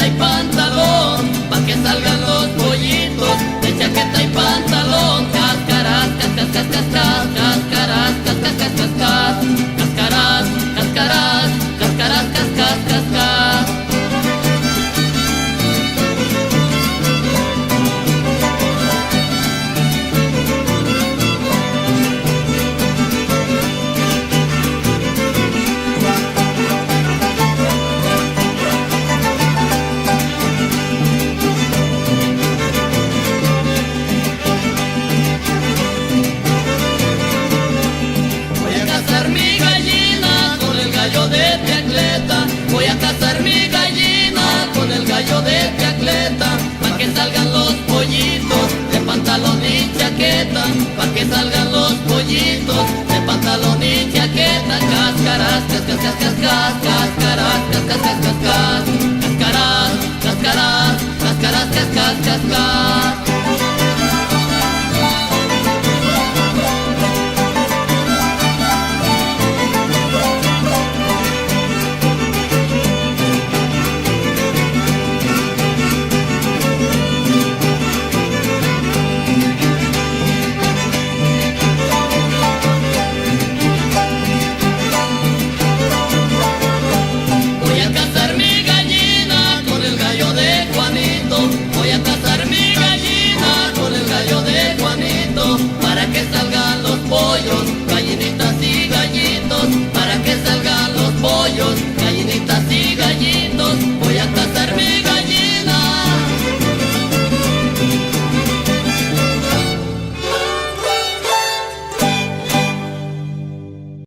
chaqueta y pantalón, pa' que salgan los pollitos de chaqueta y pantalón. Cáscaras, cascas, cascas, cáscaras, cascas, cascas, cáscaras, cáscaras, cáscaras, cascas, cascas. Voy a cazar mi gallina con el gallo de Piacleta, pa' que salgan los pollitos de pantalón y chaqueta, pa' que salgan los pollitos de pantalón y chaqueta. Cáscaras, cascas, cascas, cáscaras, cascas, cascas, cascas.